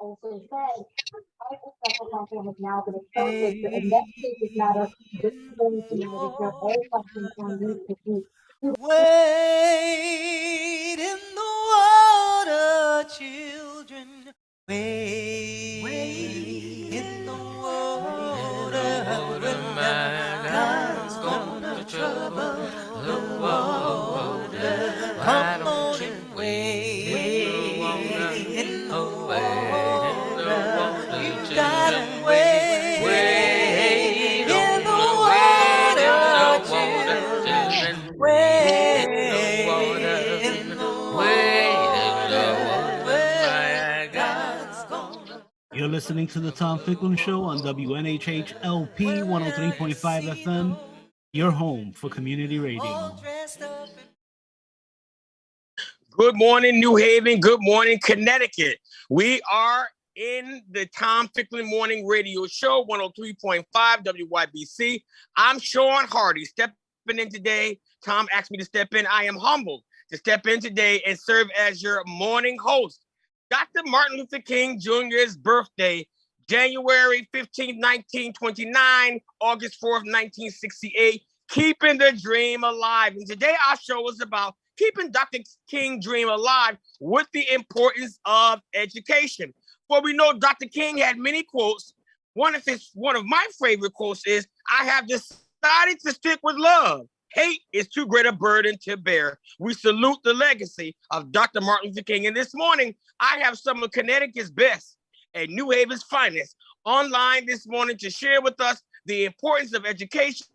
Wade in the water, children. Wade in the water when God's gonna trouble the water. Come on and wade in the water. You gotta wade in the water, children. Wade in the water. God's gonna. You're listening to the Tom Ficklin Show on WNHH LP 103.5 FM, your home for community radio. Good morning, New Haven. Good morning, Connecticut. We are in the Tom Ficklin Morning Radio Show, 103.5 WYBC. I'm Sean Hardy, stepping in today. Tom asked me to step in. I am humbled to step in today and serve as your morning host. Dr. Martin Luther King Jr.'s birthday, January 15, 1929, August 4th, 1968, keeping the dream alive. And today our show is about keeping Dr. King's dream alive with the importance of education. For we know Dr. King had many quotes. One of my favorite quotes is, "I have decided to stick with love. Hate is too great a burden to bear." We salute the legacy of Dr. Martin Luther King. And this morning, I have some of Connecticut's best and New Haven's finest online this morning to share with us the importance of education,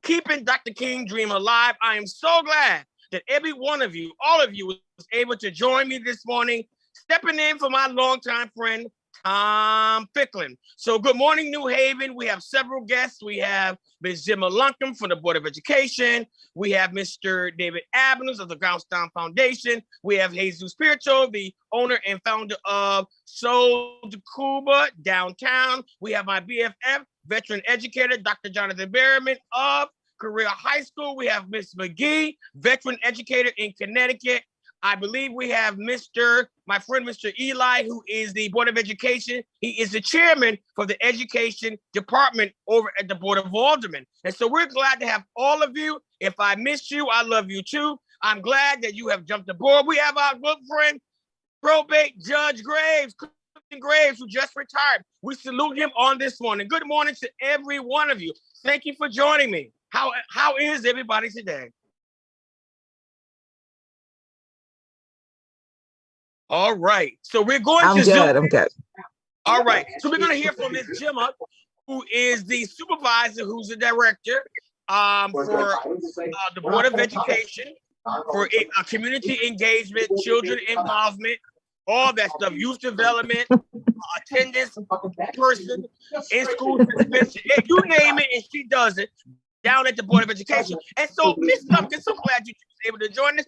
keeping Dr. King's dream alive. I am so glad that every one of you, all of you, was able to join me this morning, stepping in for my longtime friend, Tom Ficklin. So good morning, New Haven. We have several guests. We have Ms. Jimma Luncombe from the Board of Education. We have Mr. David Abners of the Groundstown Foundation. We have Jesus Pircho, the owner and founder of Soul to Cuba downtown. We have my BFF, veteran educator, Dr. Jonathan Berryman of Career High School. We have Ms. McGee, veteran educator in Connecticut. I believe we have my friend, Mr. Eli, who is the Board of Education. He is the chairman for the education department over at the Board of Aldermen. And so we're glad to have all of you. If I missed you, I love you too. I'm glad that you have jumped aboard. We have our good friend, probate Judge Graves, Clifton Graves, who just retired. We salute him on this morning. Good morning to every one of you. Thank you for joining me. How is everybody today? All right. So we're going I'm good. All right. So we're going to hear from Ms. Jimma, who is the supervisor, who's the director for the Board of Education, for community engagement, children involvement, all that stuff, youth development, attendance, person, in school suspension. If you name it, and she does it down at the Board of Education. And so, Ms. Lumpkin, so glad you were able to join us.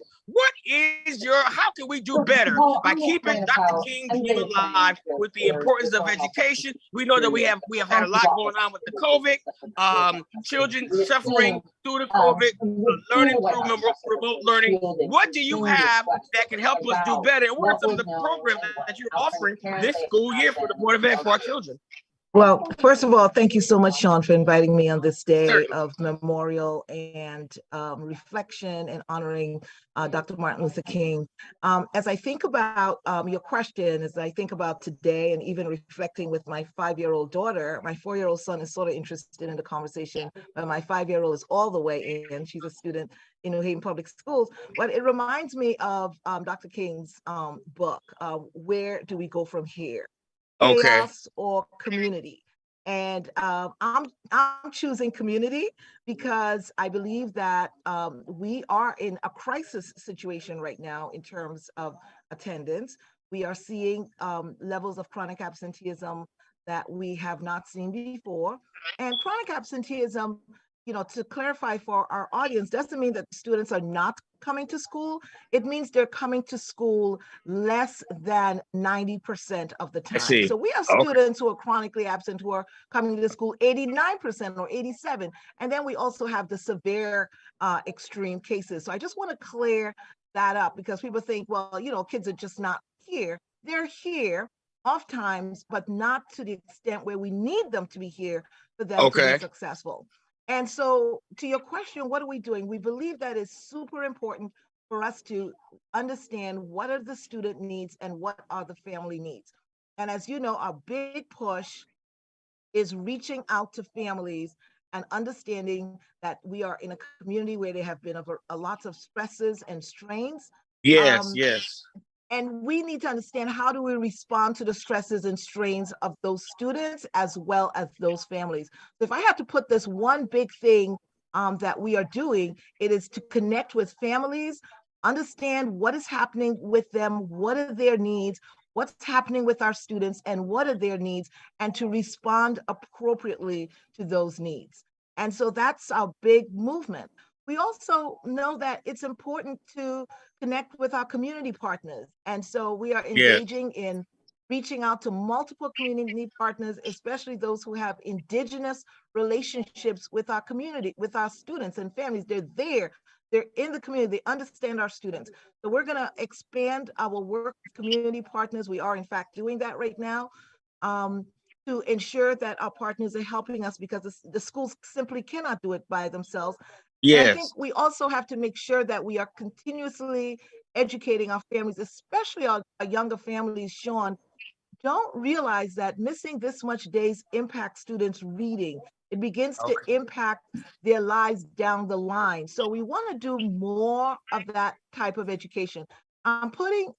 How can we do better by keeping Dr. King's dream alive with the importance of education? We know that we have had a lot going on with the COVID, children suffering through the COVID, learning through remote learning. What do you have that can help us do better? And what are some of the programs that you're offering this school year for the Board of Ed for our children? Well, first of all, thank you so much, Sean, for inviting me on this day of memorial and reflection and honoring Dr. Martin Luther King. As I think about your question, as I think about today and even reflecting with my 5-year-old daughter, my 4-year-old son is sort of interested in the conversation, but my 5-year-old is all the way in. She's a student in New Haven Public Schools. But it reminds me of Dr. King's book, Where Do We Go From Here? Chaos or community. And I'm choosing community because I believe that we are in a crisis situation right now in terms of attendance. We are seeing levels of chronic absenteeism that we have not seen before. And chronic absenteeism, to clarify for our audience, doesn't mean that students are not coming to school. It means they're coming to school less than 90% of the time. So we have students who are chronically absent who are coming to school 89% or 87%. And then we also have the severe extreme cases. So I just want to clear that up because people think, well, kids are just not here. They're here off times, but not to the extent where we need them to be here for them to be successful. And so to your question, what are we doing? We believe that it's super important for us to understand what are the student needs and what are the family needs. And as you know, our big push is reaching out to families and understanding that we are in a community where there have been a lots of stresses and strains. Yes, yes. And we need to understand, how do we respond to the stresses and strains of those students as well as those families. So if I have to put this one big thing that we are doing, it is to connect with families, understand what is happening with them, what are their needs, what's happening with our students, and what are their needs, and to respond appropriately to those needs. And so that's our big movement. We also know that it's important to connect with our community partners. And so we are engaging in reaching out to multiple community partners, especially those who have indigenous relationships with our community, with our students and families. They're there, they're in the community, they understand our students. So we're gonna expand our work with community partners. We are in fact doing that right now, to ensure that our partners are helping us, because the schools simply cannot do it by themselves. Yes. And I think we also have to make sure that we are continuously educating our families, especially our younger families, Sean, don't realize that missing this much days impacts students' reading. It begins to impact their lives down the line. So we want to do more of that type of education. I'm putting,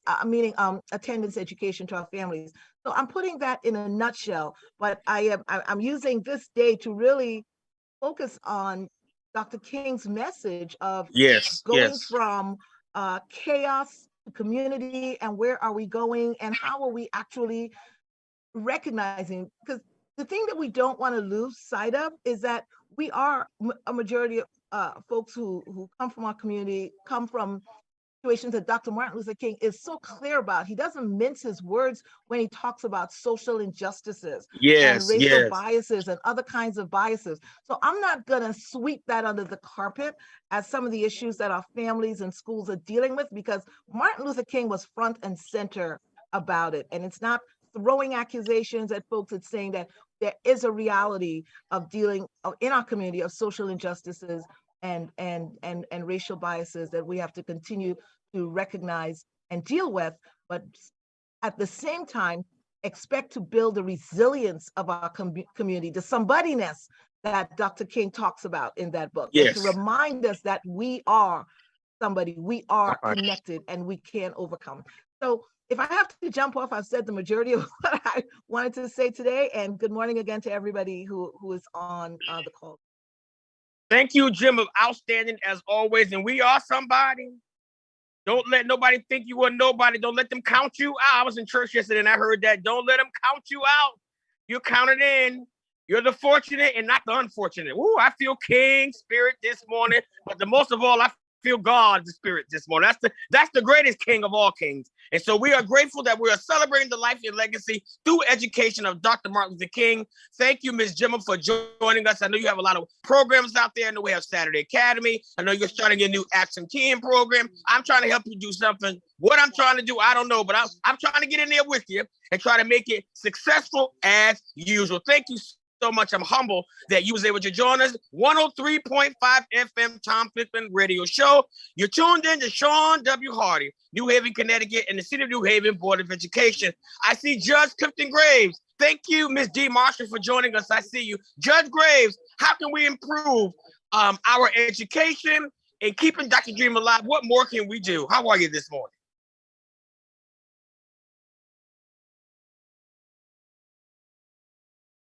attendance education to our families. So I'm putting that in a nutshell, but I'm using this day to really focus on Dr. King's message of going from chaos to community, and where are we going, and how are we actually recognizing, because the thing that we don't want to lose sight of is that we are a majority of folks who come from our community, come from situations that Dr. Martin Luther King is so clear about. He doesn't mince his words when he talks about social injustices and racial biases and other kinds of biases. So I'm not going to sweep that under the carpet as some of the issues that our families and schools are dealing with, because Martin Luther King was front and center about it. And it's not throwing accusations at folks. It's saying that there is a reality of dealing in our community of social injustices and racial biases that we have to continue to recognize and deal with, but at the same time, expect to build the resilience of our community, the somebodyness that Dr. King talks about in that book, and to remind us that we are somebody, we are connected, and we can overcome. So if I have to jump off, I've said the majority of what I wanted to say today, and good morning again to everybody who is on the call. Thank you, Jim. Outstanding as always. And we are somebody. Don't let nobody think you are nobody. Don't let them count you out. I was in church yesterday and I heard that. Don't let them count you out. You're counted in. You're the fortunate and not the unfortunate. Ooh, I feel King spirit this morning. But the most of all, I feel God's spirit this morning. That's the greatest King of all kings. And so we are grateful that we are celebrating the life and legacy through education of Dr. Martin Luther King. Thank you, Ms. Jimma, for joining us. I know you have a lot of programs out there. I know we have Saturday Academy. I know you're starting a new Action Teen program. I'm trying to help you do something. What I'm trying to do, I don't know, but I'm trying to get in there with you and try to make it successful as usual. Thank you so much. I'm humble that you was able to join us. 103.5 FM Tom Ficklin Radio Show. You're tuned in to Sean W. Hardy, New Haven, Connecticut, and the City of New Haven Board of Education. I see Judge Clifton Graves. Thank you, Ms. D. Marshall, for joining us. I see you. Judge Graves, how can we improve our education and keeping Dr. Dream alive? What more can we do? How are you this morning?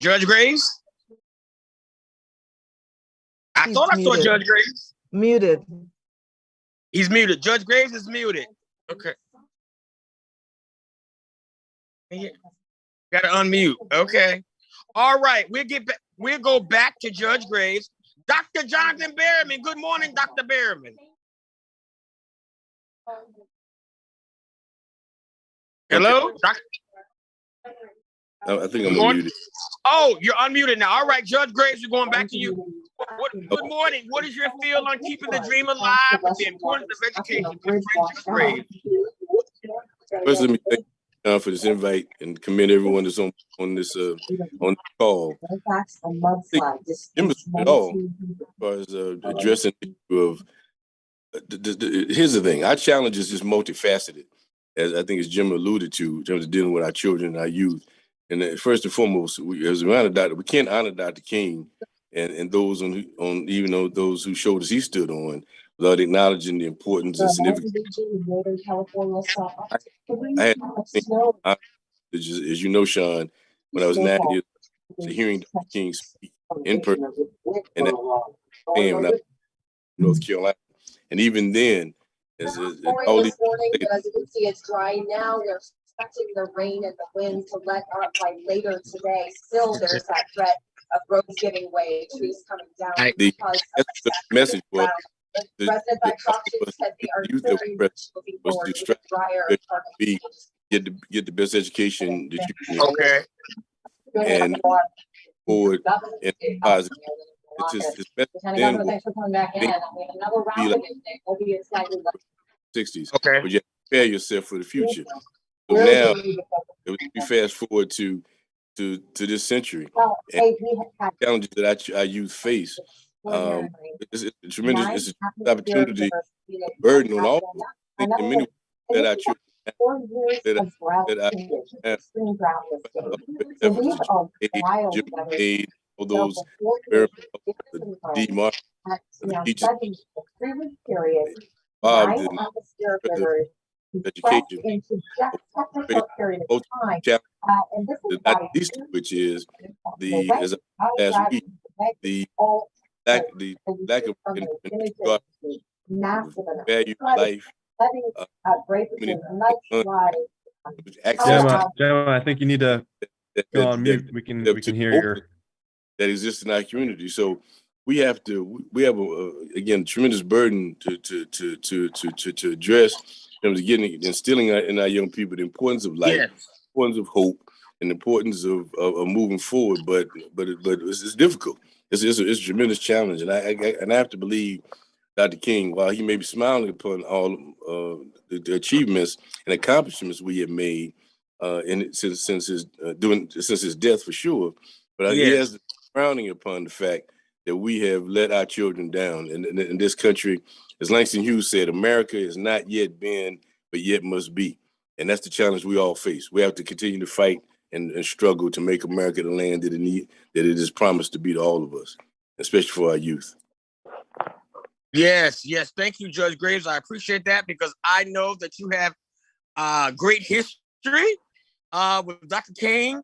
Judge Graves? I thought I saw Judge Graves. Muted. He's muted. Judge Graves is muted. Okay. Got to unmute. Okay. All right. We'll go back to Judge Graves. Dr. Jonathan Berryman. Good morning, Dr. Berryman. Hello? I think I'm unmuted. Oh, you're unmuted now. All right, Judge Graves, we're going back to you. Good morning. What is your feel on keeping the dream alive and the importance of education? Judge Graves. First, let me thank for this invite and commend everyone that's on this call. I think Jim has said it all as far as addressing the issue of. Here's the thing: our challenge is just multifaceted, as I think as Jim alluded to, in terms of dealing with our children and our youth. And first and foremost, as we honor Dr., we can't honor Dr. King and those on even though those whose shoulders he stood on, without acknowledging the importance and significance. I had, as you know, Sean, when I was 9 years old, hearing Dr. King speak in person, and that when I was in North Carolina, and even then, as all these morning, but as you can see, it's dry now. We're expecting the rain and the wind to let up by later today. Still, there's that threat of roads giving way, trees coming down because of the message was the residents I talked to said they are very much looking forward to drier get the best education that you can. Okay. And forward and positive. It's better than thanks for coming back in. We have another round of it. We'll be excited. 60s. Okay. But you have to prepare yourself for the future. So now we fast forward to this century, and the challenges that our youth face. It's a tremendous, it's an opportunity, burden on all of us. I think in many ways that our children all those demark teachers involved in education, not least of which is as last week, the lack of value life, access Gemma, I think you need to go on mute. We can hear your that exists in our community. So we have again tremendous burden to address in terms of instilling in our young people the importance of life, importance of hope, and the importance of moving forward. But it's difficult. It's a tremendous challenge, and I have to believe Dr. King, while he may be smiling upon all the achievements and accomplishments we have made since his death for sure, but he has frowning upon the fact that we have let our children down in this country. As Langston Hughes said, America has not yet been, but yet must be. And that's the challenge we all face. We have to continue to fight and struggle to make America the land that it is promised to be to all of us, especially for our youth. Yes. Thank you, Judge Graves. I appreciate that because I know that you have great history with Dr. King.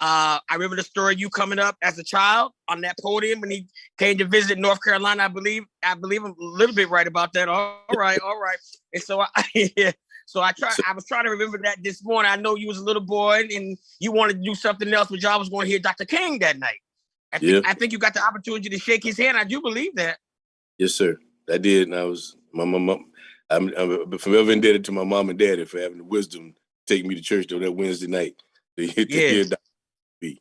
I remember the story of you coming up as a child on that podium when he came to visit North Carolina. I believe I'm a little bit right about that. All right. And so I was trying to remember that this morning. I know you was a little boy and you wanted to do something else, but y'all was going to hear Dr. King that night. I think you got the opportunity to shake his hand. I do believe that. Yes, sir. I did, and I was my mom. I'm forever indebted to my mom and daddy for having the wisdom to take me to church on that Wednesday night to hear Dr. B.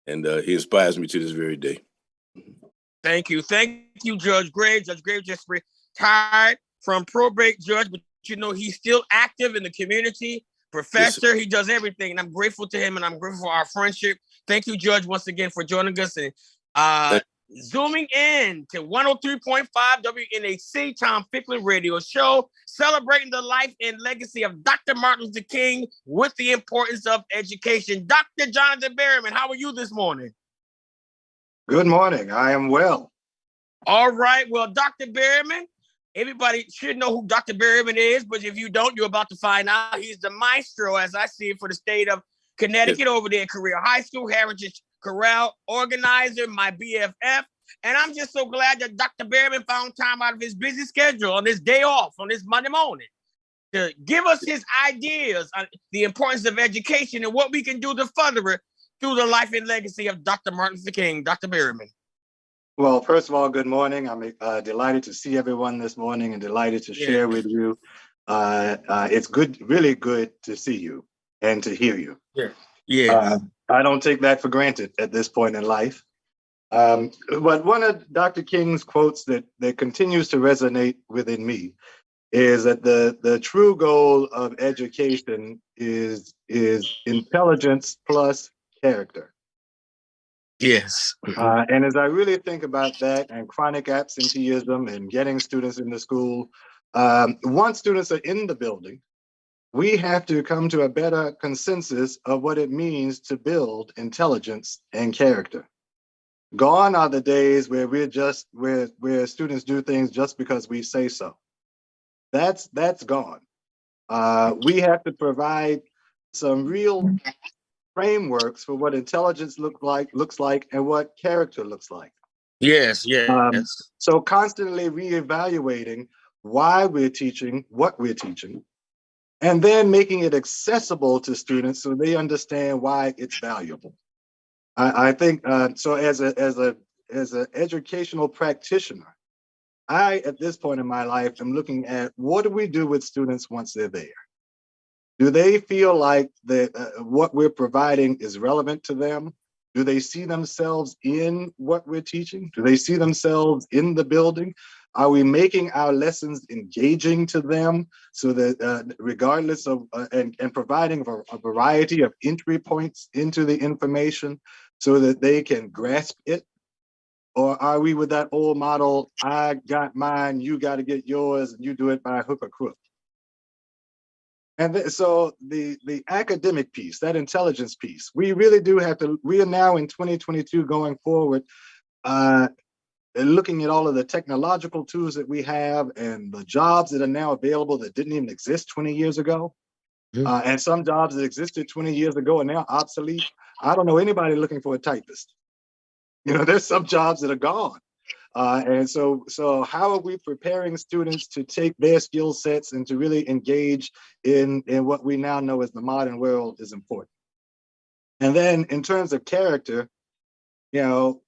And he inspires me to this very day. Thank you, Judge Graves. Judge Graves just retired from probate judge, but he's still active in the community. Professor, he does everything, and I'm grateful to him, and I'm grateful for our friendship. Thank you, Judge, once again for joining us and zooming in to 103.5 WNHC Tom Ficklin Radio Show, celebrating the life and legacy of Dr. Martin Luther King with the importance of education. Dr. Jonathan Berryman, how are you this morning? Good morning. I am well. All right. Well, Dr. Berryman, everybody should know who Dr. Berryman is, but if you don't, you're about to find out. He's the maestro, as I see it, for the state of Connecticut over there at Career High School, Heritage Corral organizer, my BFF. And I'm just so glad that Dr. Berryman found time out of his busy schedule on this day off, on this Monday morning, to give us his ideas on the importance of education and what we can do to further it through the life and legacy of Dr. Martin Luther King. Dr. Berryman. Well, first of all, good morning. I'm delighted to see everyone this morning and delighted to share with you. It's good, really good to see you and to hear you. I don't take that for granted at this point in life. But one of Dr. King's quotes that continues to resonate within me is that the true goal of education is intelligence plus character. Yes. And as I really think about that and chronic absenteeism and getting students into school, once students are in the building, we have to come to a better consensus of what it means to build intelligence and character. Gone are the days where where students do things just because we say so. That's gone. We have to provide some real frameworks for what intelligence looks like and what character looks like. Yes, yes. So constantly reevaluating why we're teaching, what we're teaching, and then making it accessible to students so they understand why it's valuable. I think so. As an educational practitioner, at this point in my life, am looking at what do we do with students once they're there? Do they feel like that what we're providing is relevant to them? Do they see themselves in what we're teaching? Do they see themselves in the building? Are we making our lessons engaging to them so that regardless of, and providing a variety of entry points into the information so that they can grasp it? Or are we with that old model, I got mine, you got to get yours, and you do it by hook or crook? And so the academic piece, that intelligence piece, we really do have to, we are now in 2022 going forward, looking at all of the technological tools that we have and the jobs that are now available that didn't even exist 20 years ago. And some jobs that existed 20 years ago are now obsolete. I don't know anybody looking for a typist. You know, there's some jobs that are gone. And so how are we preparing students to take their skill sets and to really engage in what we now know as the modern world is important? And then in terms of character, you know,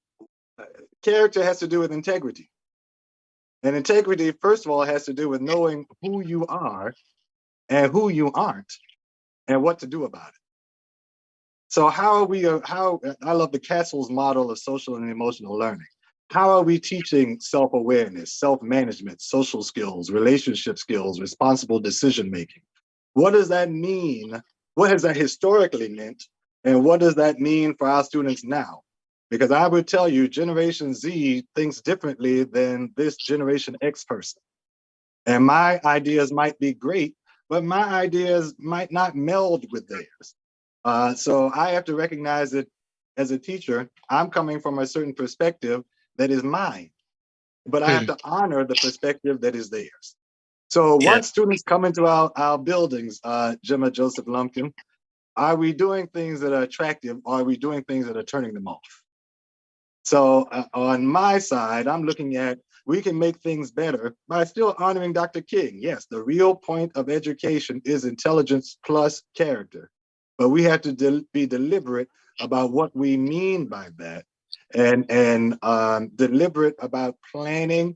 character has to do with integrity. And integrity, first of all, has to do with knowing who you are and who you aren't and what to do about it. So how are we, I love the Castle's model of social and emotional learning. How are we teaching self-awareness, self-management, social skills, relationship skills, responsible decision-making? What does that mean? What has that historically meant? And what does that mean for our students now? Because I would tell you, Generation Z thinks differently than this Generation X person. And my ideas might be great, but my ideas might not meld with theirs. So I have to recognize that as a teacher, I'm coming from a certain perspective that is mine, but I have to honor the perspective that is theirs. So once students come into our buildings, Gemma Joseph Lumpkin, are we doing things that are attractive or are we doing things that are turning them off? So on my side, I'm looking at, we can make things better by still honoring Dr. King. Yes, the real point of education is intelligence plus character, but we have to be deliberate about what we mean by that and deliberate about planning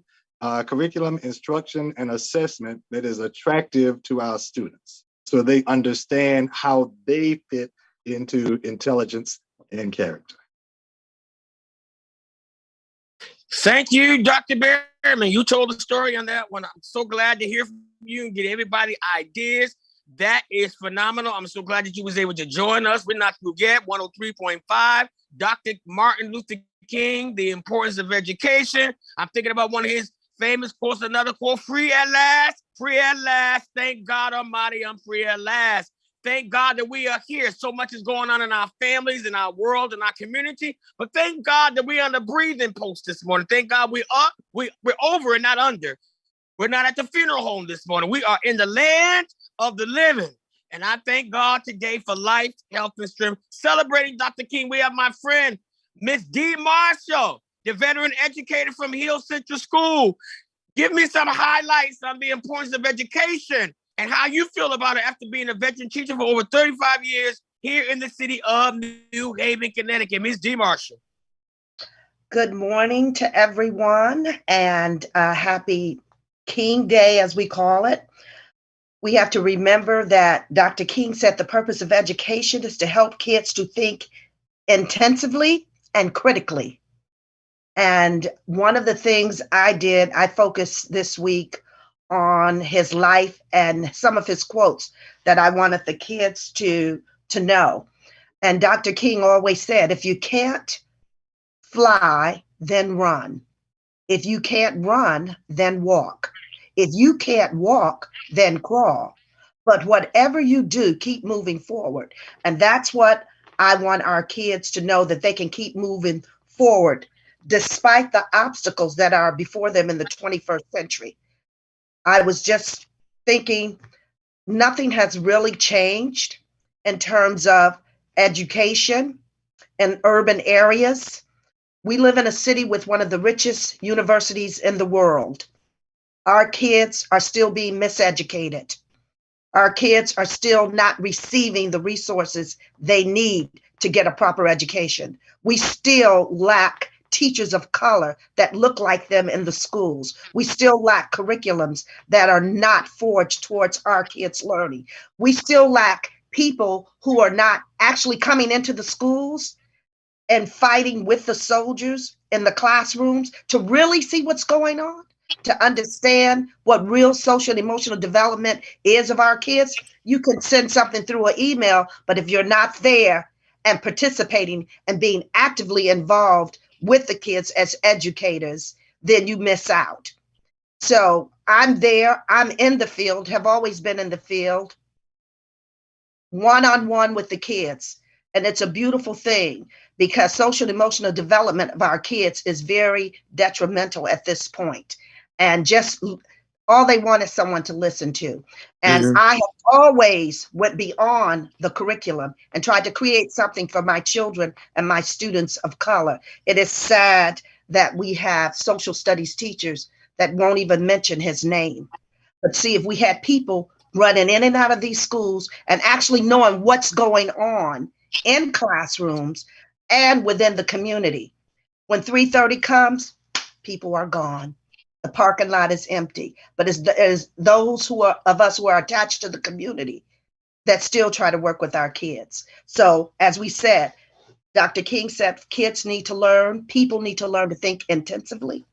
curriculum, instruction, and assessment that is attractive to our students so they understand how they fit into intelligence and character. Thank you, Dr. Berryman. You told a story on that one. I'm so glad to hear from you and get everybody ideas. That is phenomenal. I'm so glad that you was able to join us. We're not through yet. 103.5, Dr. Martin Luther King, The Importance of Education. I'm thinking about one of his famous quotes, another quote, free at last, free at last. Thank God Almighty, I'm free at last. Thank God that we are here. So much is going on in our families, in our world, in our community. But thank God that we're on the breathing post this morning. Thank God we're up, we're over and not under. We're not at the funeral home this morning. We are in the land of the living. And I thank God today for life, health, and strength. Celebrating Dr. King, we have my friend, Miss D. Marshall, the veteran educator from Hill Central School. Give me some highlights on the importance of education and how you feel about it after being a veteran teacher for over 35 years here in the city of New Haven, Connecticut. Ms. D. Marshall. Good morning to everyone and happy King Day, as we call it. We have to remember that Dr. King said the purpose of education is to help kids to think intensively and critically. And one of the things I did, I focused this week on his life and some of his quotes that I wanted the kids to know. And Dr. King always said, if you can't fly, then run. If you can't run, then walk. If you can't walk, then crawl. But whatever you do, keep moving forward. And that's what I want our kids to know, that they can keep moving forward despite the obstacles that are before them in the 21st century. I was just thinking, nothing has really changed in terms of education in urban areas. We live in a city with one of the richest universities in the world. Our kids are still being miseducated. Our kids are still not receiving the resources they need to get a proper education. We still lack teachers of color that look like them in the schools. We still lack curriculums that are not forged towards our kids' learning. We still lack people who are not actually coming into the schools and fighting with the soldiers in the classrooms to really see what's going on, to understand what real social and emotional development is of our kids. You can send something through an email, but if you're not there and participating and being actively involved with the kids as educators, then you miss out. So I'm there, I'm in the field, have always been in the field, one-on-one with the kids. And it's a beautiful thing, because social and emotional development of our kids is very detrimental at this point. And just all they want is someone to listen to. And I have always went beyond the curriculum and tried to create something for my children and my students of color. It is sad that we have social studies teachers that won't even mention his name. But see, if we had people running in and out of these schools and actually knowing what's going on in classrooms and within the community. When 3:30 comes, people are gone. The parking lot is empty. But it's those of us who are attached to the community that still try to work with our kids. So as we said, Dr. King said, kids need to learn, people need to learn to think intensively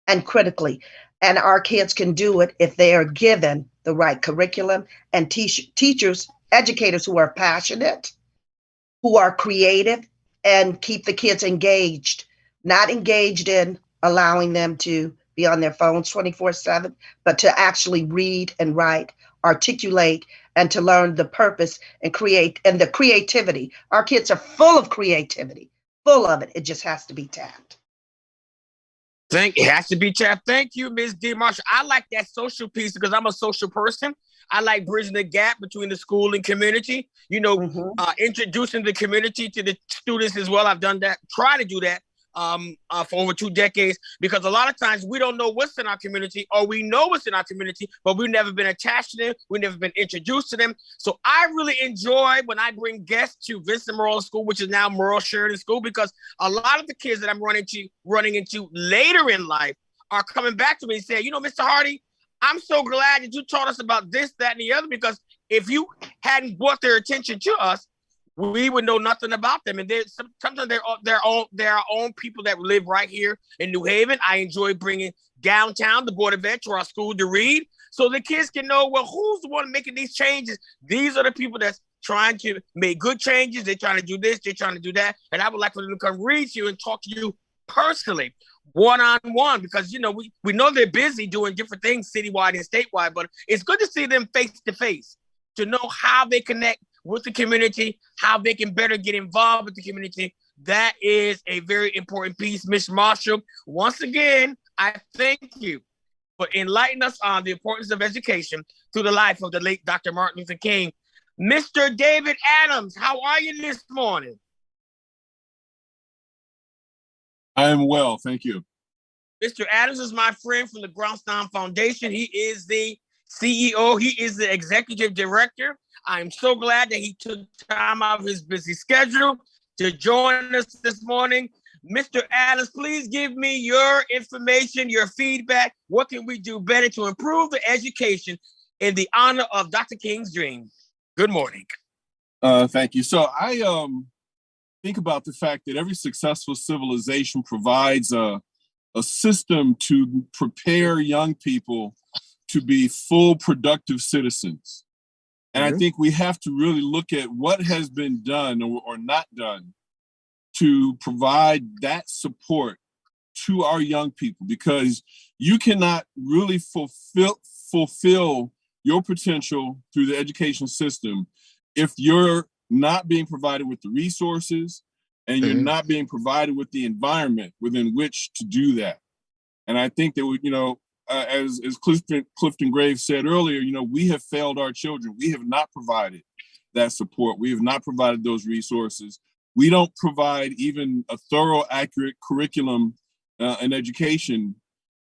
and critically. And our kids can do it if they are given the right curriculum and teachers, educators who are passionate, who are creative, and keep the kids engaged, not engaged in allowing them to be on their phones 24/7, but to actually read and write, articulate, and to learn the purpose and create, and the creativity. Our kids are full of creativity, full of it. It just has to be tapped. It has to be tapped. Thank you, Ms. D. Marshall. I like that social piece because I'm a social person. I like bridging the gap between the school and community, introducing the community to the students as well. I've done that, try to do that for over 2 decades, because a lot of times we don't know what's in our community, or we know what's in our community, but we've never been attached to them. We've never been introduced to them. So I really enjoy when I bring guests to Vincent Memorial School, which is now Memorial Sheridan School, because a lot of the kids that I'm running into later in life are coming back to me and saying, Mr. Hardy, I'm so glad that you taught us about this, that, and the other, because if you hadn't brought their attention to us, we would know nothing about them. And sometimes there are own people that live right here in New Haven. I enjoy bringing downtown the Board of Ed to our school to read, so the kids can know, well, who's the one making these changes? These are the people that's trying to make good changes. They're trying to do this, they're trying to do that. And I would like for them to come read to you and talk to you personally, one-on-one, because we know they're busy doing different things citywide and statewide, but it's good to see them face to face, to know how they connect with the community, how they can better get involved with the community. That is a very important piece. Ms. Marshall, once again, I thank you for enlightening us on the importance of education through the life of the late Dr. Martin Luther King. Mr. David Adams, how are you this morning? I am well, thank you. Mr. Adams is my friend from the Brownstown Foundation. He is the CEO. He is the executive director. I'm so glad that he took time out of his busy schedule to join us this morning. Mr. Adams, please give me your information, your feedback. What can we do better to improve the education in the honor of Dr. King's dream? Good morning. Thank you. So I think about the fact that every successful civilization provides a system to prepare young people to be full productive citizens. And I think we have to really look at what has been done or not done to provide that support to our young people, because you cannot really fulfill your potential through the education system if you're not being provided with the resources and you're not being provided with the environment within which to do that. And I think that, as Clifton Graves said earlier, we have failed our children. We have not provided that support. We have not provided those resources. We don't provide even a thorough, accurate curriculum and education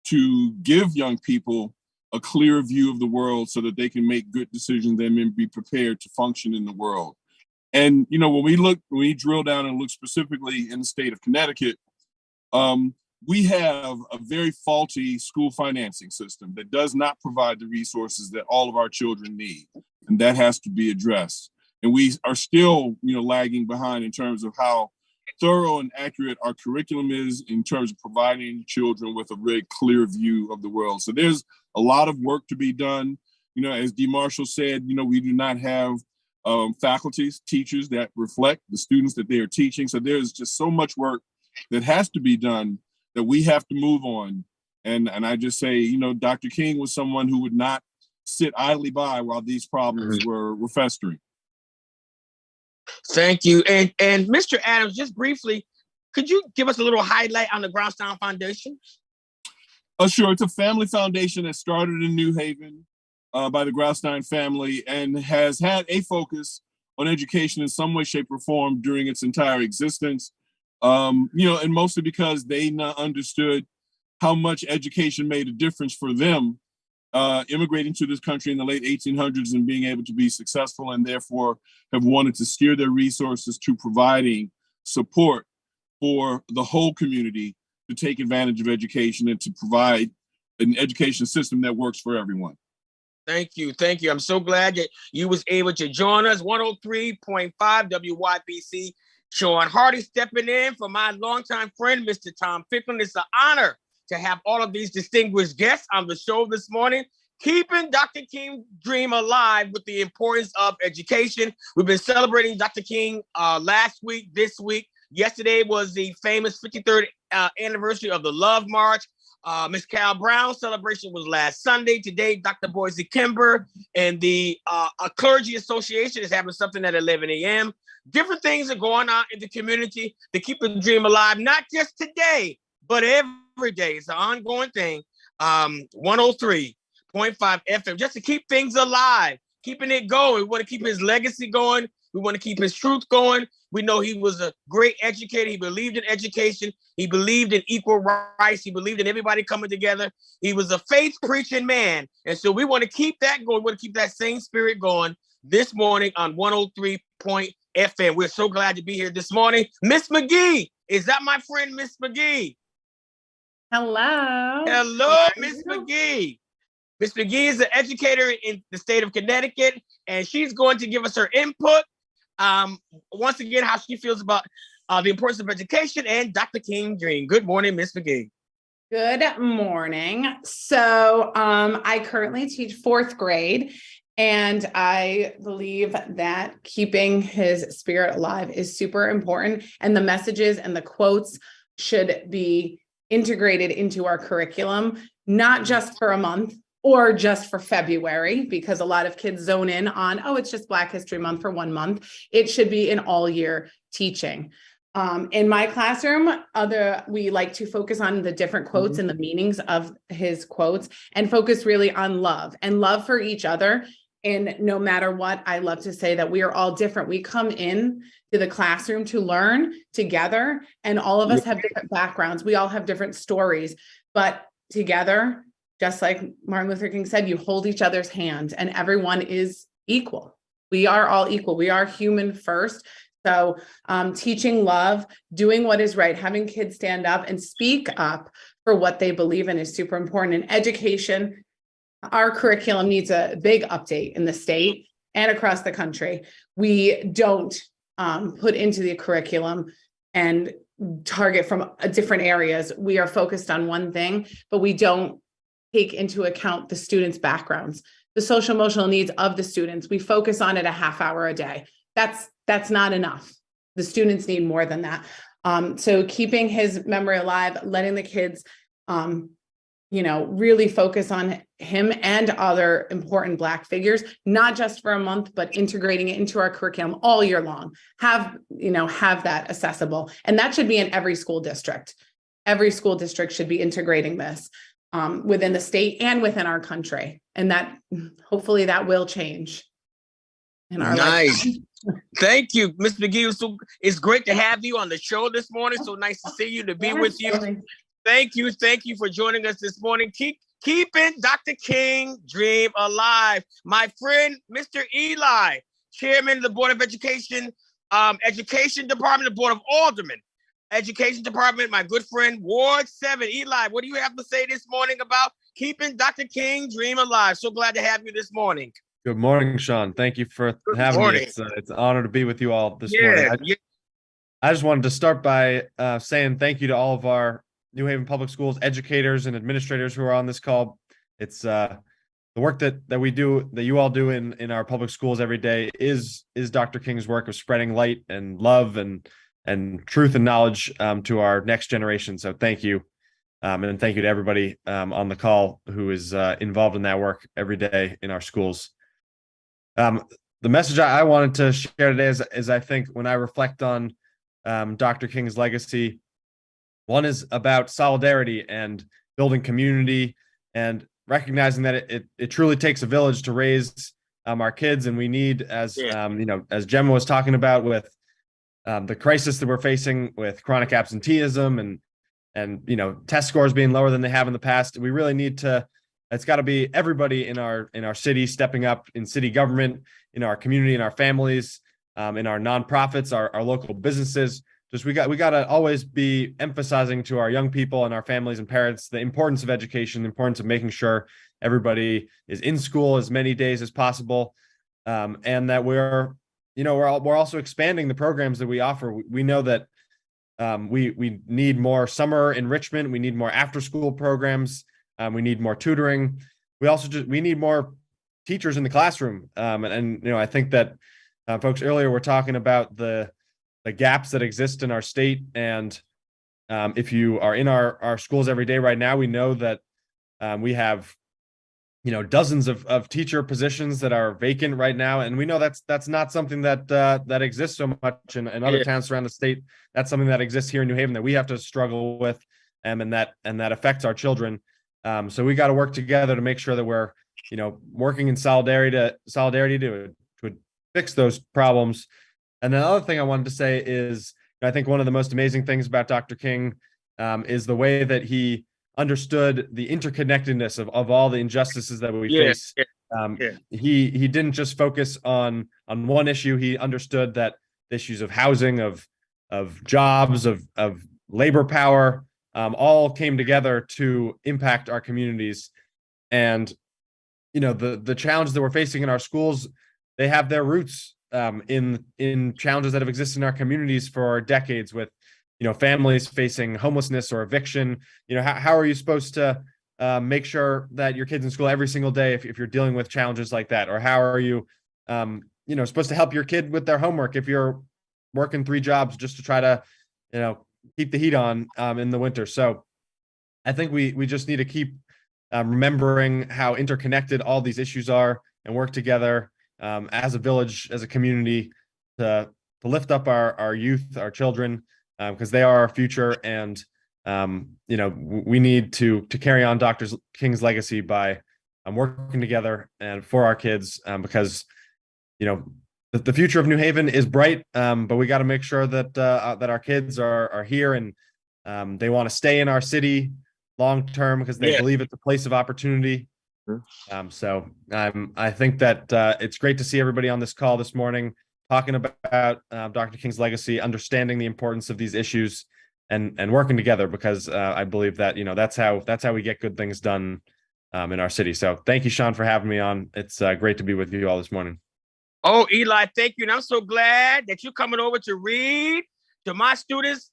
to give young people a clear view of the world so that they can make good decisions and be prepared to function in the world. And, when we drill down and look specifically in the state of Connecticut, we have a very faulty school financing system that does not provide the resources that all of our children need. And that has to be addressed. And we are still, lagging behind in terms of how thorough and accurate our curriculum is in terms of providing children with a very clear view of the world. So there's a lot of work to be done. As Dee Marshall said, we do not have faculties, teachers that reflect the students that they are teaching. So there's just so much work that has to be done that we have to move on. And I just say, Dr. King was someone who would not sit idly by while these problems were festering. Thank you. And Mr. Adams, just briefly, could you give us a little highlight on the Brownstown Foundation? Sure. It's a family foundation that started in New Haven by the Graustein family and has had a focus on education in some way, shape, or form during its entire existence. And mostly because they understood how much education made a difference for them immigrating to this country in the late 1800s and being able to be successful, and therefore have wanted to steer their resources to providing support for the whole community to take advantage of education and to provide an education system that works for everyone. Thank you. Thank you. I'm so glad that you was able to join us. 103.5 WYBC. Sean Hardy stepping in for my longtime friend, Mr. Tom Ficklin. It's an honor to have all of these distinguished guests on the show this morning, keeping Dr. King's dream alive with the importance of education. We've been celebrating Dr. King last week, this week. Yesterday was the famous 53rd anniversary of the Love March. Miss Cal Brown's celebration was last Sunday. Today, Dr. Boise Kimber and the Clergy Association is having something at 11 a.m. Different things are going on in the community to keep the dream alive, not just today, but every day. It's an ongoing thing. 103.5 FM, just to keep things alive, keeping it going. We want to keep his legacy going. We want to keep his truth going. We know he was a great educator. He believed in education. He believed in equal rights. He believed in everybody coming together. He was a faith-preaching man. And so we want to keep that going. We want to keep that same spirit going this morning on 103.FM. We're so glad to be here this morning. Miss McGee, is that my friend, Miss McGee? Hello. Hello, Miss McGee. Miss McGee is an educator in the state of Connecticut, and she's going to give us her input. Once again, how she feels about the importance of education and Dr. King's dream. Good morning, Miss McGee. Good morning. So I currently teach fourth grade, and I believe that keeping his spirit alive is super important, and the messages and the quotes should be integrated into our curriculum, not just for a month or just for February, because a lot of kids zone in on, oh, it's just Black History Month for 1 month. It should be an all year teaching. In my classroom, we like to focus on the different quotes and the meanings of his quotes, and focus really on love and love for each other. And no matter what, I love to say that we are all different. We come in to the classroom to learn together, and all of us have different backgrounds. We all have different stories, but together, just like Martin Luther King said, you hold each other's hand, and everyone is equal. We are all equal. We are human first. So teaching love, doing what is right, having kids stand up and speak up for what they believe in is super important. In education, our curriculum needs a big update in the state and across the country. We don't put into the curriculum and target from different areas. We are focused on one thing, but we don't take into account the students' backgrounds, the social emotional needs of the students. We focus on it a half hour a day. That's not enough. The students need more than that. So keeping his memory alive, letting the kids, really focus on him and other important Black figures, not just for a month, but integrating it into our curriculum all year long. Have that accessible. And that should be in every school district. Every school district should be integrating this within the state and within our country. And that hopefully that will change in our nice. lifetime. Thank you, Ms. McGee. It's great to have you on the show this morning. So nice to see you, to be with you. Thank you for joining us this morning. Keeping Dr. King dream alive. My friend, Mr. Eli, Chairman of the Board of Education, Education Department, the Board of Aldermen, Education Department, my good friend, Ward 7. Eli, what do you have to say this morning about keeping Dr. King dream alive? So glad to have you this morning. Good morning, Sean. Thank you for having me. It's an honor to be with you all this morning. I just wanted to start by saying thank you to all of our New Haven Public Schools educators and administrators who are on this call. It's the work that we do, that you all do in our public schools every day is Dr. King's work of spreading light and love and truth and knowledge to our next generation. So thank you. And thank you to everybody on the call who is involved in that work every day in our schools. The message I wanted to share today is I think when I reflect on Dr. King's legacy, one is about solidarity and building community and recognizing that it truly takes a village to raise our kids. And we need, as Gemma was talking about with the crisis that we're facing with chronic absenteeism and test scores being lower than they have in the past, we really need to. It's got to be everybody in our city stepping up, in city government, in our community, in our families, in our nonprofits, our local businesses. Just we got to always be emphasizing to our young people and our families and parents the importance of education, the importance of making sure everybody is in school as many days as possible, and that we're also expanding the programs that we offer. We know that we need more summer enrichment, we need more after school programs. We need more tutoring. We need more teachers in the classroom. I think that folks earlier were talking about the gaps that exist in our state. And if you are in our schools every day right now, we know that we have dozens of teacher positions that are vacant right now. And we know that's not something that exists so much in other towns around the state. That's something that exists here in New Haven that we have to struggle with, and that affects our children. So we got to work together to make sure that we're, working in solidarity to fix those problems. And the other thing I wanted to say is, I think one of the most amazing things about Dr. King is the way that he understood the interconnectedness of all the injustices that we face. He didn't just focus on one issue. He understood that the issues of housing, of jobs, of labor power, all came together to impact our communities. And the challenges that we're facing in our schools, they have their roots in challenges that have existed in our communities for decades, with families facing homelessness or eviction. How are you supposed to make sure that your kids in school every single day if you're dealing with challenges like that? Or how are you supposed to help your kid with their homework if you're working 3 jobs just to try to keep the heat on in the winter? So I think we just need to keep remembering how interconnected all these issues are and work together as a village, as a community, to lift up our youth, our children, because they are our future. And we need to carry on Dr. King's legacy by working together and for our kids, because the future of New Haven is bright, but we got to make sure that our kids are here and they want to stay in our city long term because they believe it's a place of opportunity. So I think that it's great to see everybody on this call this morning talking about Dr. King's legacy, understanding the importance of these issues, and working together, because I believe that that's how we get good things done in our city. So thank you, Sean, for having me on. It's great to be with you all this morning. Oh, Eli, thank you. And I'm so glad that you're coming over to read to my students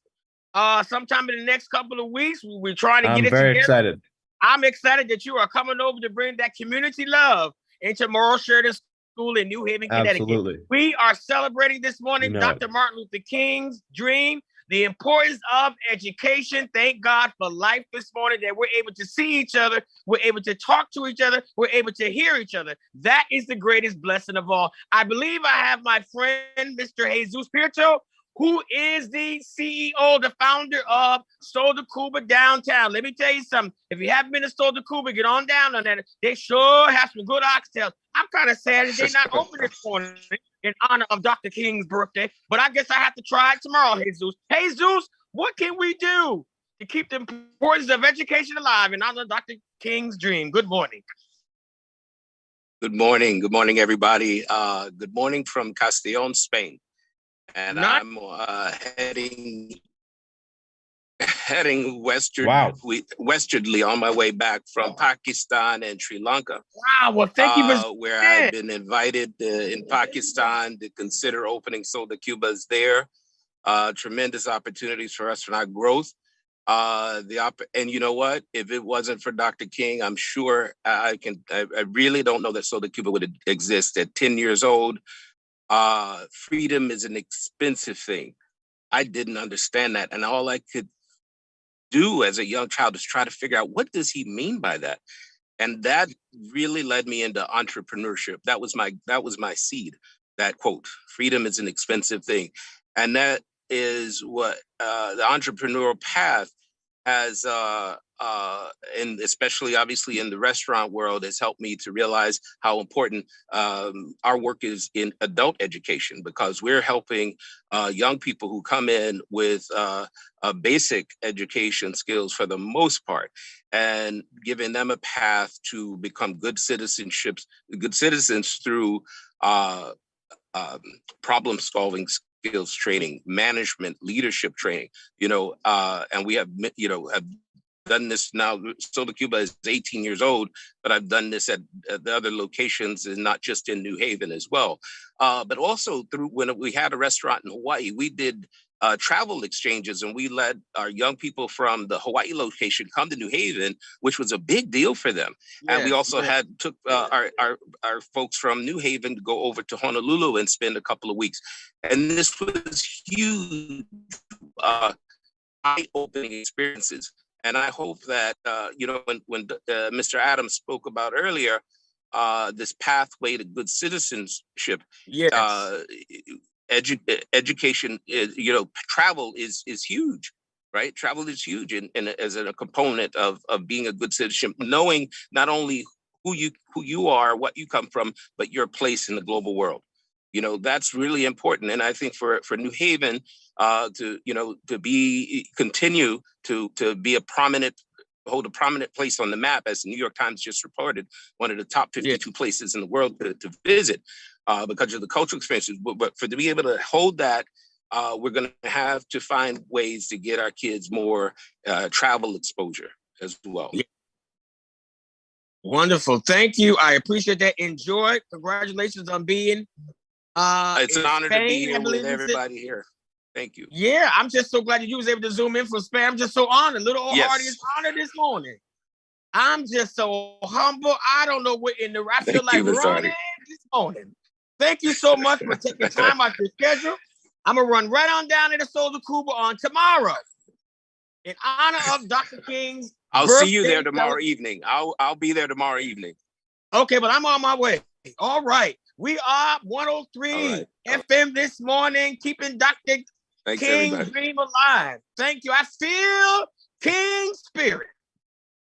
sometime in the next couple of weeks. We're trying to get it together. I'm very excited. I'm excited that you are coming over to bring that community love into Memorial Sheridan School in New Haven, Connecticut. Absolutely. We are celebrating this morning Dr. Martin Luther King's dream, the importance of education. Thank God for life this morning, that we're able to see each other, we're able to talk to each other, we're able to hear each other. That is the greatest blessing of all. I believe I have my friend, Mr. Jesus Pirto, who is the CEO, the founder of Sol de Cuba downtown. Let me tell you something. If you haven't been to Sol de Cuba, get on down on that. They sure have some good oxtails. I'm kind of sad that they're not open this morning in honor of Dr. King's birthday, but I guess I have to try it tomorrow, Jesus. Jesus, what can we do to keep the importance of education alive in honor of Dr. King's dream? Good morning. Good morning. Good morning, everybody. Good morning from Castellón, Spain. And I'm heading westwardly on my way back from Pakistan and Sri Lanka. Wow, well, thank you for where I've been invited in Pakistan to consider opening Sol de Cubas there. Tremendous opportunities for restaurant growth. And you know what? If it wasn't for Dr. King, I'm sure I really don't know that Sol de Cuba would exist at 10 years old. Freedom is an expensive thing. I didn't understand that. And all I could do as a young child is try to figure out, what does he mean by that? And that really led me into entrepreneurship. That was my seed, that quote, freedom is an expensive thing. And that is what the entrepreneurial path has, and especially obviously in the restaurant world, has helped me to realize how important our work is in adult education, because we're helping young people who come in with basic education skills for the most part, and giving them a path to become good citizens through problem solving skills training, management, leadership training, and we have done this now. Sol de Cuba is 18 years old, but I've done this at the other locations and not just in New Haven as well. But also through when we had a restaurant in Hawaii, we did travel exchanges, and we let our young people from the Hawaii location come to New Haven, which was a big deal for them. Yes, and we also took our folks from New Haven to go over to Honolulu and spend a couple of weeks. And this was huge, eye-opening experiences. And I hope that, when Mr. Adams spoke about earlier, this pathway to good citizenship, yes. Education is, travel is huge, right? Travel is huge as a component of being a good citizen, knowing not only who you are, what you come from, but your place in the global world. That's really important. And I think for New Haven to continue to be hold a prominent place on the map, as the New York Times just reported, one of the top 52 places in the world to visit because of the cultural experiences. But to be able to hold that, we're going to have to find ways to get our kids more travel exposure as well. Yeah. Wonderful. Thank you. I appreciate that. Enjoy. Congratulations on being it's an honor to be here with everybody here. Thank you. Yeah, I'm just so glad that you was able to zoom in from Spain. I'm just so honored. Little old Hardy is honored this morning. I'm just so humble. I don't know what in the I feel like running this morning. Thank you so much for taking time out your schedule. I'm gonna run right on down to the Sol de Cuba on tomorrow in honor of Dr. King's. I'll see you there tomorrow evening. I'll be there tomorrow evening. Okay, but I'm on my way. All right. We are 103 FM this morning, keeping Dr. King's dream alive. Thank you. I feel King's spirit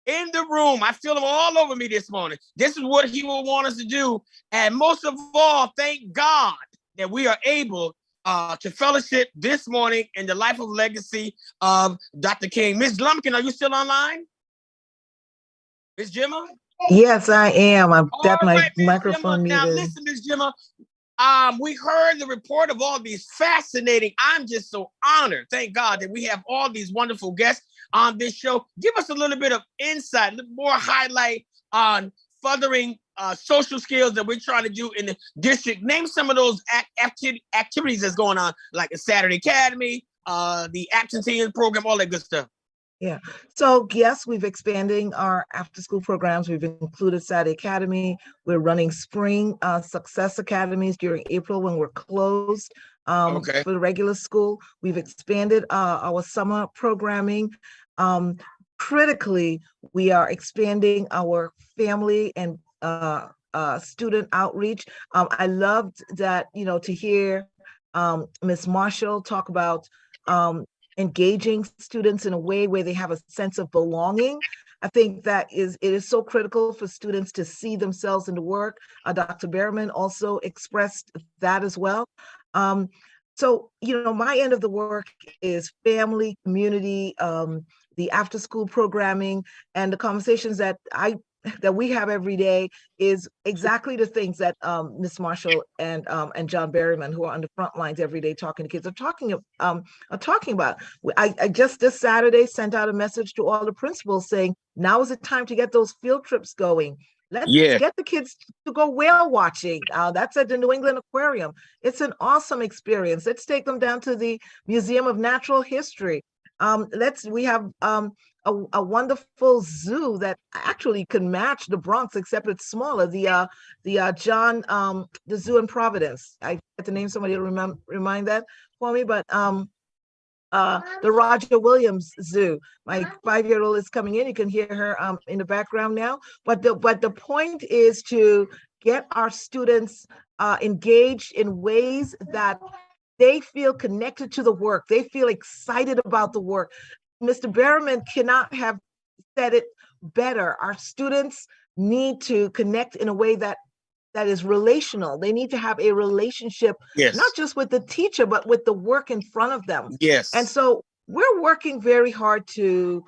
in the room. I feel him all over me this morning. This is what he will want us to do. And most of all, thank God that we are able to fellowship this morning in the life of legacy of Dr. King. Ms. Lumpkin, are you still online? Ms. Gemma? Yes, I am. I've got my microphone muted. Now listen, Ms. Gemma. We heard the report of all these fascinating. I'm just so honored. Thank God that we have all these wonderful guests on this show. Give us a little bit of insight, a little more highlight on furthering social skills that we're trying to do in the district. Name some of those activities that's going on, like the Saturday Academy, the absenteeism program, all that good stuff. Yeah. So yes, we've expanding our after-school programs. We've included Saturday Academy. We're running spring success academies during April when we're closed for the regular school. We've expanded our summer programming. Critically, we are expanding our family and student outreach. I loved that, to hear Ms. Marshall talk about engaging students in a way where they have a sense of belonging. I think that it is so critical for students to see themselves in the work. Dr. Behrman also expressed that as well. So, my end of the work is family, community, the after school programming, and the conversations that we have every day is exactly the things that Ms. Marshall and John Berryman, who are on the front lines every day talking to kids, are talking about. I just this Saturday sent out a message to all the principals saying, now is the time to get those field trips going. Let's get the kids to go whale watching. That's at the New England Aquarium. It's an awesome experience. Let's take them down to the Museum of Natural History. We have a wonderful zoo that actually can match the Bronx, except it's smaller. The zoo in Providence. I get the name. Somebody remind that for me, but the Roger Williams Zoo. My 5-year-old is coming in. You can hear her in the background now. But the point is to get our students engaged in ways that they feel connected to the work. They feel excited about the work. Mr. Berryman cannot have said it better. Our students need to connect in a way that is relational. They need to have a relationship, not just with the teacher, but with the work in front of them. Yes. And so we're working very hard to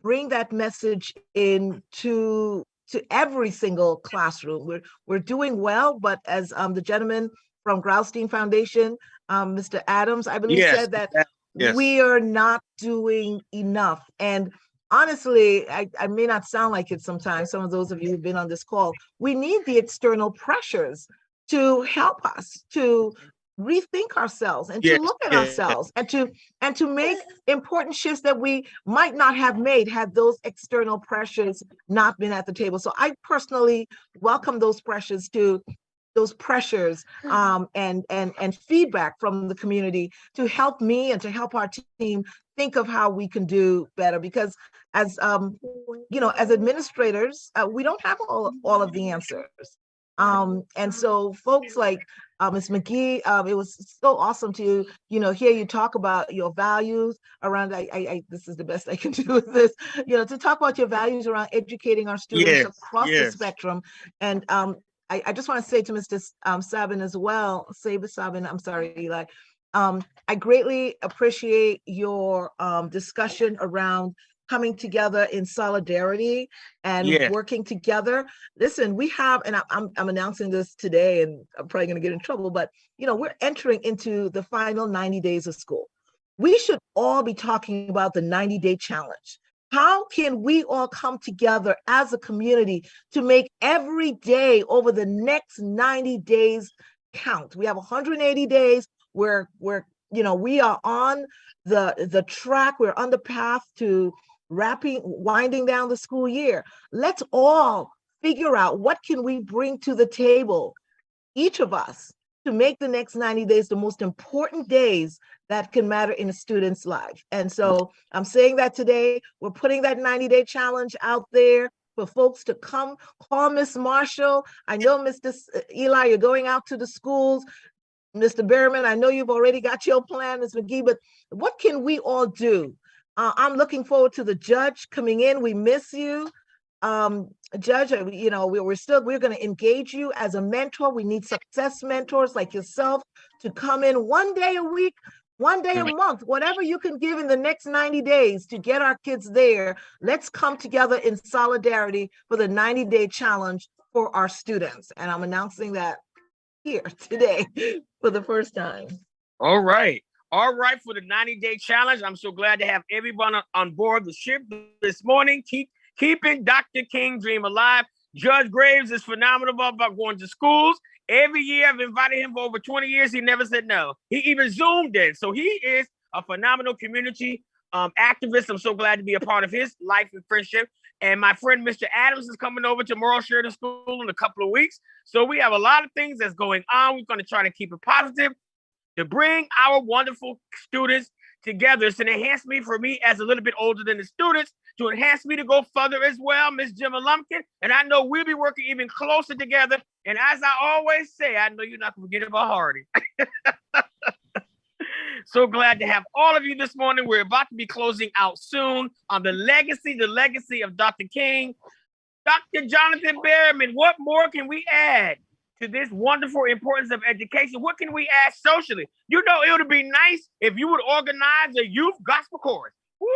bring that message into every single classroom. We're doing well, but as the gentleman from Graustein Foundation, Mr. Adams, I believe, said that we are not doing enough. And honestly, I may not sound like it sometimes, some of those of you who've been on this call, we need the external pressures to help us to rethink ourselves and to look at ourselves and to make important shifts that we might not have made had those external pressures not been at the table. So I personally welcome those pressures and feedback from the community to help me and to help our team think of how we can do better. Because as as administrators, we don't have all of the answers. And so folks like Ms. McGee, it was so awesome to hear you talk about your values around. This is the best I can do with this. To talk about your values around educating our students across the spectrum. And I just want to say to Mr. Sabin as well, Sabin, I'm sorry, Eli. I greatly appreciate your discussion around coming together in solidarity and working together. Listen, we have, and I'm announcing this today, and I'm probably going to get in trouble, but we're entering into the final 90 days of school. We should all be talking about the 90-day challenge. How can we all come together as a community to make every day over the next 90 days count? We have 180 days where we are on the track, we're on the path to winding down the school year. Let's all figure out what can we bring to the table, each of us, to make the next 90 days the most important days that can matter in a student's life. And so I'm saying that today, we're putting that 90-day challenge out there for folks to come. Call Miss Marshall. I know, Mr. Eli, you're going out to the schools. Mr. Berryman, I know you've already got your plan, Ms. McGee, but what can we all do? I'm looking forward to the judge coming in. We miss you. Judge, we're going to engage you as a mentor. We need success mentors like yourself to come in one day a week, one day a month, whatever you can give in the next 90 days to get our kids there. Let's come together in solidarity for the 90-day challenge for our students. And I'm announcing that here today for the first time. All right, for the 90-day challenge. I'm so glad to have everyone on board the ship this morning. Keeping Dr. King's dream alive. Judge Graves is phenomenal about going to schools. Every year I've invited him for over 20 years. He never said no. He even Zoomed in. So he is a phenomenal community activist. I'm so glad to be a part of his life and friendship. And my friend, Mr. Adams, is coming over to Moral Sheridan School in a couple of weeks. So we have a lot of things that's going on. We're going to try to keep it positive to bring our wonderful students together. It's an enhancement for me as a little bit older than the students to enhance me to go further as well, Miss Gemma Lumpkin. And I know we'll be working even closer together. And as I always say, I know you're not going to forget about Hardy. So glad to have all of you this morning. We're about to be closing out soon on the legacy of Dr. King. Dr. Jonathan Berryman, what more can we add to this wonderful importance of education? What can we add socially? You know, it would be nice if you would organize a youth gospel chorus. Woo!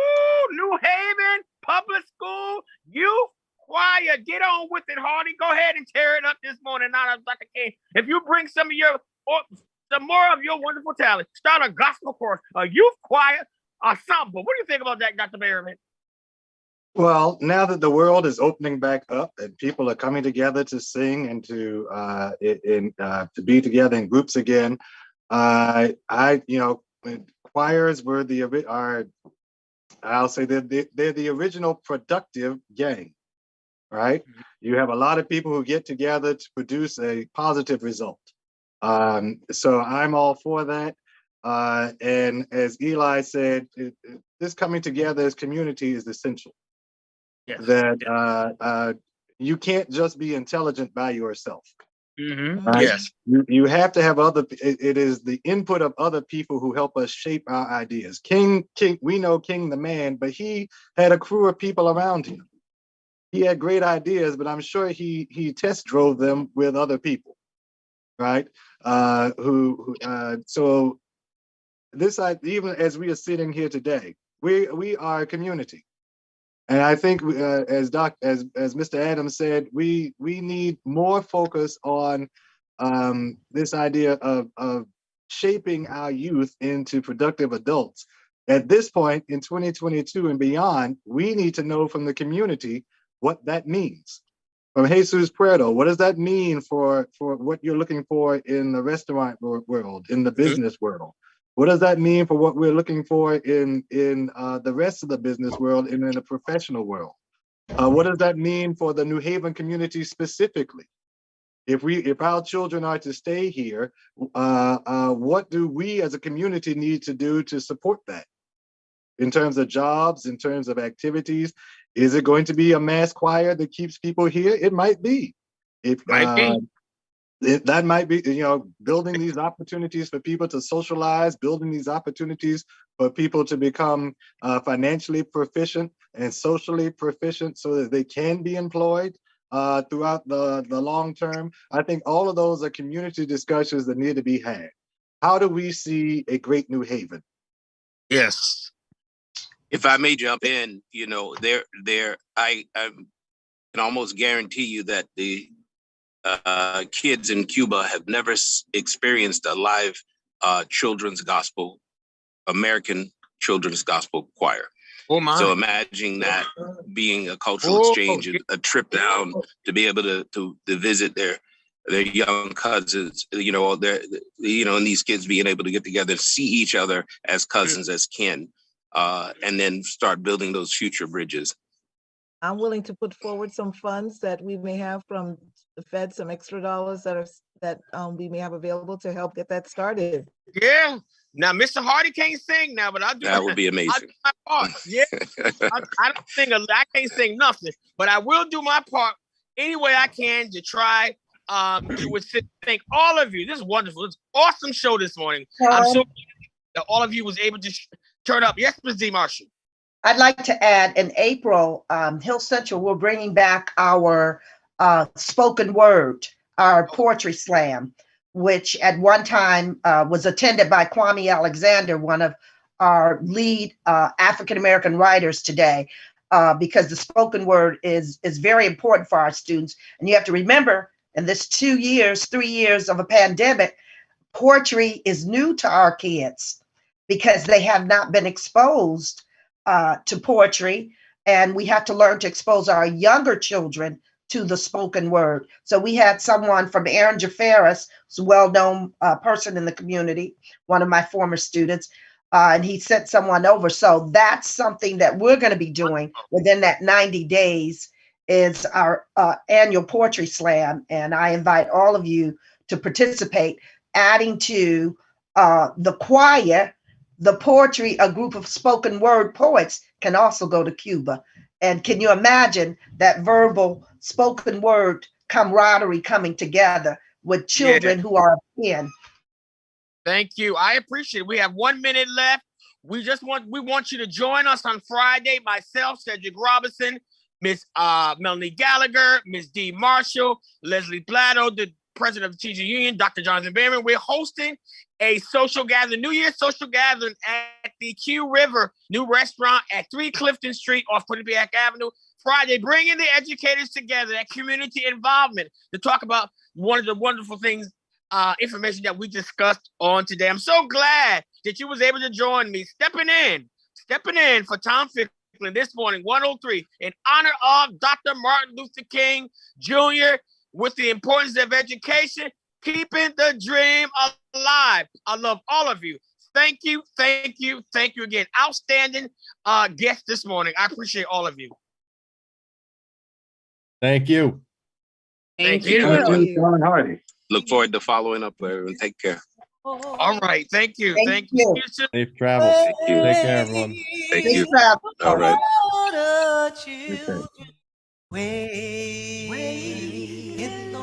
New Haven Public School Youth Choir. Get on with it, Hardy. Go ahead and tear it up this morning. Now, Dr. King, if you bring some more of your wonderful talent, start a gospel chorus, a youth choir, ensemble. What do you think about that, Dr. Berryman? Well, now that the world is opening back up and people are coming together to sing and to be together in groups again, choirs I'll say they're the original productive gang, right? Mm-hmm. You have a lot of people who get together to produce a positive result. So I'm all for that. And as Eli said, this coming together as community is essential. Yes. That you can't just be intelligent by yourself. Mm-hmm. Right? Yes. You have to have it is the input of other people who help us shape our ideas. King, we know King the man, but he had a crew of people around him. He had great ideas, but I'm sure he test drove them with other people, right? So this, even as we are sitting here today, we are a community. And I think, as Mr. Adams said, we need more focus on this idea of shaping our youth into productive adults. At this point in 2022 and beyond, we need to know from the community what that means. From Jesus Puerto, what does that mean for what you're looking for in the restaurant world, in the business world? What does that mean for what we're looking for in the rest of the business world and in the professional world? What does that mean for the New Haven community specifically? If our children are to stay here, what do we as a community need to do to support that? In terms of jobs, in terms of activities, is it going to be a mass choir that keeps people here? It might be. That might be, building these opportunities for people to socialize, building these opportunities for people to become financially proficient and socially proficient so that they can be employed throughout the long term. I think all of those are community discussions that need to be had. How do we see a great New Haven? Yes. If I may jump in, I can almost guarantee you that the kids in Cuba have never experienced a live children's gospel, American children's gospel choir. Oh my. So imagine that being a cultural exchange, a trip down to be able to visit their young cousins, and these kids being able to get together, see each other as cousins, as kin, and then start building those future bridges. I'm willing to put forward some funds that we may have from the Fed, some extra dollars that we may have available to help get that started. Yeah. Now, Mr. Hardy can't sing now, but I'll do that. Would be amazing. I'll do my part. Yeah. I don't sing. I can't sing nothing, but I will do my part any way I can to try to thank all of you. This is wonderful. It's an awesome show this morning. I'm so glad that all of you was able to turn up. Yes, Ms. D. Marshall. I'd like to add, in April, Hill Central, we're bringing back our spoken word, our poetry slam, which at one time was attended by Kwame Alexander, one of our lead African-American writers today, because the spoken word is very important for our students. And you have to remember, in this 3 years of a pandemic, poetry is new to our kids because they have not been exposed to poetry, and we have to learn to expose our younger children to the spoken word. So we had someone from Aaron Jafaris, who's a well-known person in the community, one of my former students, and he sent someone over. So that's something that we're going to be doing within that 90 days is our annual poetry slam. And I invite all of you to participate, adding to the choir, the poetry, a group of spoken word poets can also go to Cuba. And can you imagine that verbal spoken word camaraderie coming together with children who are in? Thank you. I appreciate it. We have 1 minute left. We want you to join us on Friday. Myself, Cedric Robinson, Miss Melanie Gallagher, Miss Dee Marshall, Leslie Blatto, the president of the Teacher Union, Dr. Jonathan Behrman. We're hosting a social gathering, New Year's social gathering at the Q River new restaurant at 3 Clifton Street off Quinnipiac Avenue. Friday, bringing the educators together, that community involvement to talk about one of the wonderful things, information that we discussed on today. I'm so glad that you was able to join me, stepping in for Tom Ficklin this morning, 103, in honor of Dr. Martin Luther King Jr., with the importance of education, keeping the dream alive. I love all of you. Thank you again. Outstanding guest this morning. I appreciate all of you. Thank you. Thank you. John Hardy. Look forward to following up, everyone. Take care. All right. Thank you. Thank you. Safe travels. Thank you. Take care, everyone. Thank Safe you. travel. All right. Okay. Way in the